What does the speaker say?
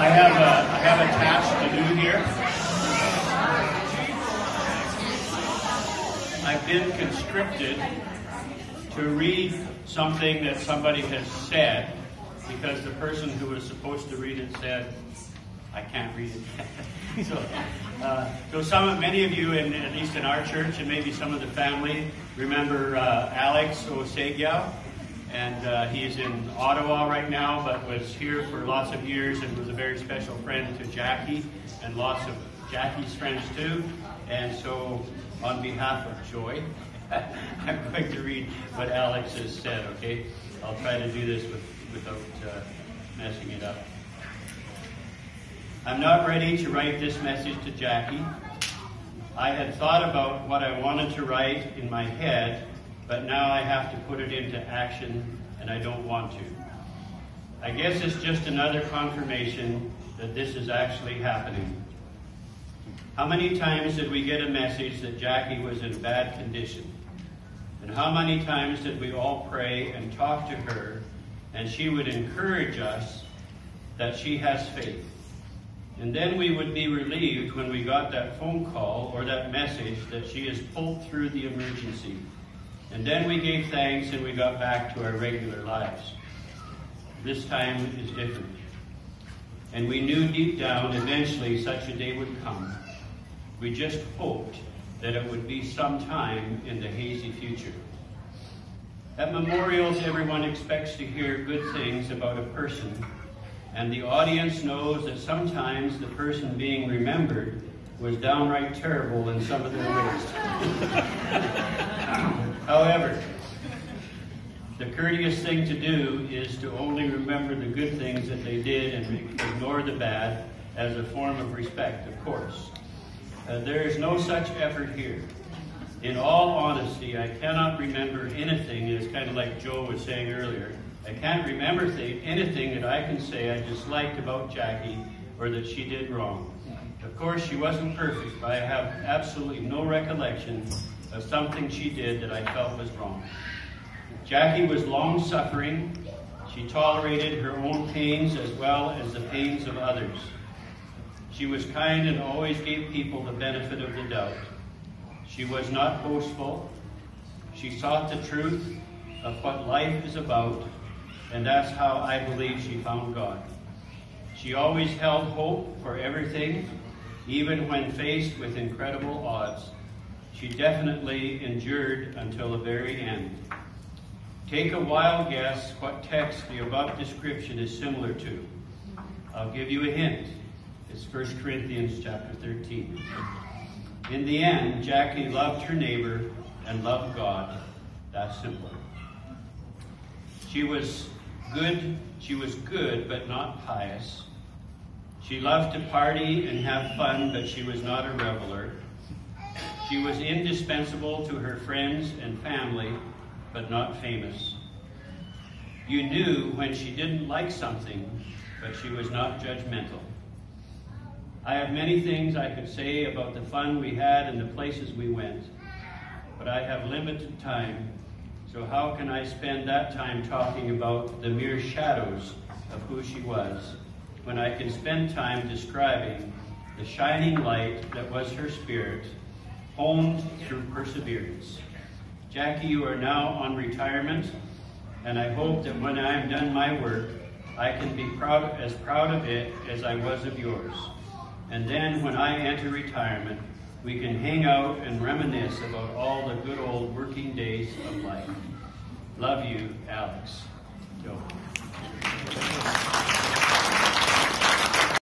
I have a task to do here. I've been conscripted to read something that somebody has said because the person who was supposed to read it said, I can't read it. So many of you, at least in our church, and maybe some of the family, remember Alex Osegiao. And he's in Ottawa right now, but was here for lots of years and was a very special friend to Jackie and lots of Jackie's friends too. And so on behalf of Joy, I'm going to read what Alex has said, okay? I'll try to do this without messing it up. I'm not ready to write this message to Jackie. I had thought about what I wanted to write in my head, but now I have to put it into action, and I don't want to. I guess it's just another confirmation that this is actually happening. How many times did we get a message that Jackie was in bad condition? And how many times did we all pray and talk to her, and she would encourage us that she has faith? And then we would be relieved when we got that phone call or that message that she is pulled through the emergency. And then we gave thanks and we got back to our regular lives. This time is different. And we knew deep down eventually such a day would come. We just hoped that it would be sometime in the hazy future. At memorials, everyone expects to hear good things about a person, and the audience knows that sometimes the person being remembered was downright terrible in some of their ways. However, the courteous thing to do is to only remember the good things that they did and ignore the bad as a form of respect, of course. There is no such effort here. In all honesty, I cannot remember anything, it's kind of like Joe was saying earlier, I can't remember anything that I can say I disliked about Jackie or that she did wrong. Of course, she wasn't perfect, but I have absolutely no recollection of something she did that I felt was wrong. Jackie was long-suffering. She tolerated her own pains as well as the pains of others. She was kind and always gave people the benefit of the doubt. She was not boastful. She sought the truth of what life is about, and that's how I believe she found God. She always held hope for everything, even when faced with incredible odds. She definitely endured until the very end. Take a wild guess what text the above description is similar to. I'll give you a hint. It's 1 Corinthians chapter 13. In the end, Jackie loved her neighbor and loved God. That's simple. She was good, but not pious. She loved to party and have fun, but she was not a reveler. She was indispensable to her friends and family, but not famous. You knew when she didn't like something, but she was not judgmental. I have many things I could say about the fun we had and the places we went, but I have limited time, so how can I spend that time talking about the mere shadows of who she was, when I can spend time describing the shining light that was her spirit, honed through perseverance. Jackie, you are now on retirement, and I hope that when I am done my work, I can be as proud of it as I was of yours. And then when I enter retirement, we can hang out and reminisce about all the good old working days of life. Love you, Alex.